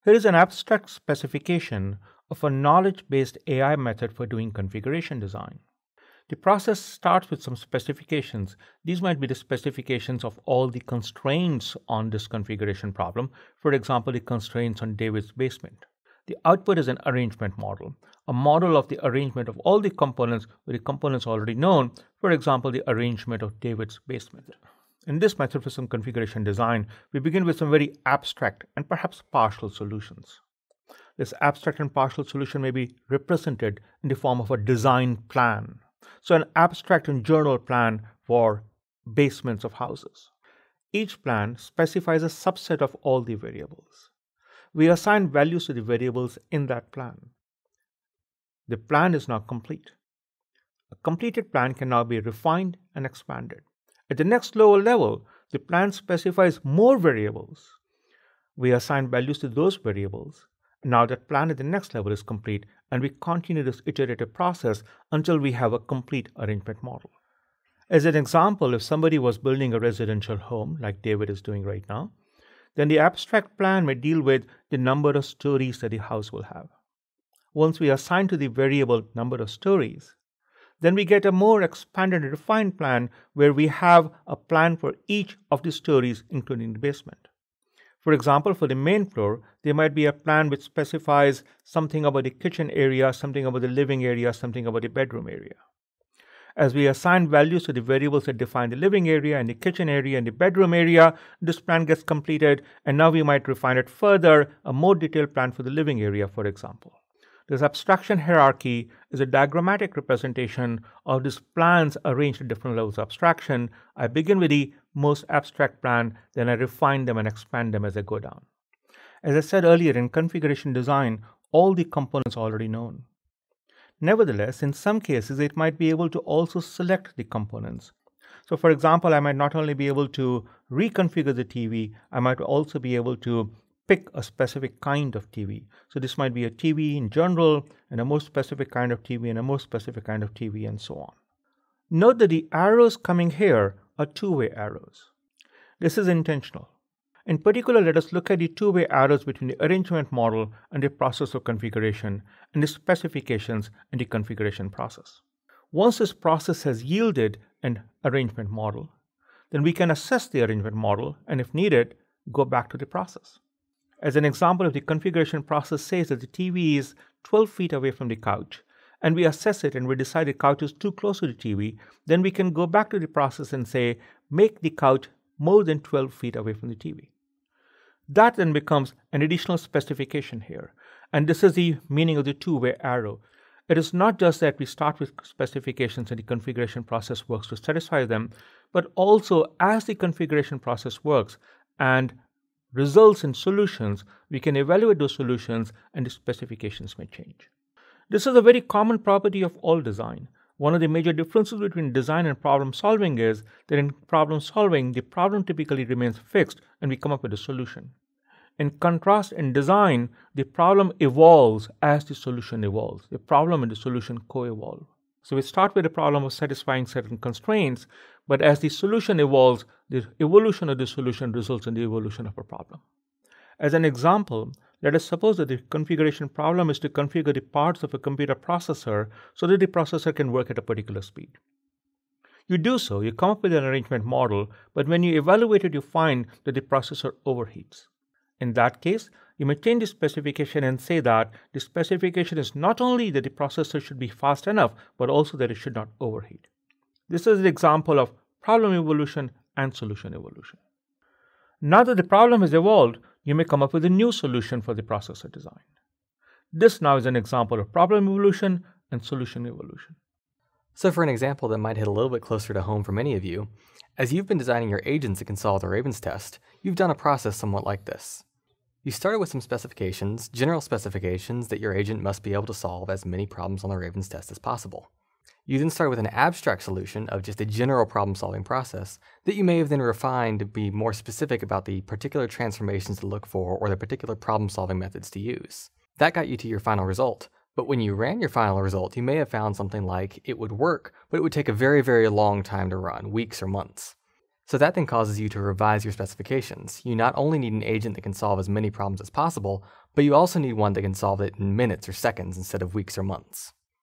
Here is an abstract specification of a knowledge-based AI method for doing configuration design. The process starts with some specifications. These might be the specifications of all the constraints on this configuration problem. For example, the constraints on David's basement. The output is an arrangement model, a model of the arrangement of all the components with the components already known, for example, the arrangement of David's basement. In this method for some configuration design, we begin with some very abstract and perhaps partial solutions. This abstract and partial solution may be represented in the form of a design plan. So an abstract and general plan for basements of houses. Each plan specifies a subset of all the variables. We assign values to the variables in that plan. The plan is now complete. A completed plan can now be refined and expanded. At the next lower level, the plan specifies more variables. We assign values to those variables. Now that plan at the next level is complete, and we continue this iterative process until we have a complete arrangement model. As an example, if somebody was building a residential home, like David is doing right now, then the abstract plan may deal with the number of stories that the house will have. Once we assign to the variable number of stories, then we get a more expanded and refined plan where we have a plan for each of the stories, including the basement. For example, for the main floor, there might be a plan which specifies something about the kitchen area, something about the living area, something about the bedroom area. As we assign values to the variables that define the living area and the kitchen area and the bedroom area, this plan gets completed, and now we might refine it further, a more detailed plan for the living area, for example. This abstraction hierarchy is a diagrammatic representation of these plans arranged at different levels of abstraction. I begin with the most abstract plan, then I refine them and expand them as I go down. As I said earlier, in configuration design, all the components are already known. Nevertheless, in some cases, it might be able to also select the components. So for example, I might not only be able to reconfigure the TV, I might also be able to pick a specific kind of TV. So this might be a TV in general, and a more specific kind of TV, and a more specific kind of TV, and so on. Note that the arrows coming here are two-way arrows. This is intentional. In particular, let us look at the two-way arrows between the arrangement model and the process of configuration, and the specifications and the configuration process. Once this process has yielded an arrangement model, then we can assess the arrangement model, and if needed, go back to the process. As an example, if the configuration process says that the TV is 12 feet away from the couch, and we assess it and we decide the couch is too close to the TV, then we can go back to the process and say, make the couch more than 12 feet away from the TV. That then becomes an additional specification here. And this is the meaning of the two-way arrow. It is not just that we start with specifications and the configuration process works to satisfy them, but also as the configuration process works and results in solutions, we can evaluate those solutions and the specifications may change. This is a very common property of all design. One of the major differences between design and problem solving is that in problem solving, the problem typically remains fixed and we come up with a solution. In contrast, in design, the problem evolves as the solution evolves. The problem and the solution co-evolve. So we start with the problem of satisfying certain constraints, but as the solution evolves, the evolution of the solution results in the evolution of a problem. As an example, let us suppose that the configuration problem is to configure the parts of a computer processor so that the processor can work at a particular speed. You do so, you come up with an arrangement model, but when you evaluate it, you find that the processor overheats. In that case, you may change the specification and say that the specification is not only that the processor should be fast enough, but also that it should not overheat. This is an example of problem evolution and solution evolution. Now that the problem has evolved, you may come up with a new solution for the processor design. This now is an example of problem evolution and solution evolution. So for an example that might hit a little bit closer to home for many of you, as you've been designing your agents that can solve the Ravens test, you've done a process somewhat like this. You started with some specifications, general specifications that your agent must be able to solve as many problems on the Ravens test as possible. You then started with an abstract solution of just a general problem-solving process that you may have then refined to be more specific about the particular transformations to look for or the particular problem-solving methods to use. That got you to your final result, but when you ran your final result, you may have found something like it would work, but it would take a very, very long time to run, weeks or months. So that then causes you to revise your specifications. You not only need an agent that can solve as many problems as possible, but you also need one that can solve it in minutes or seconds instead of weeks or months.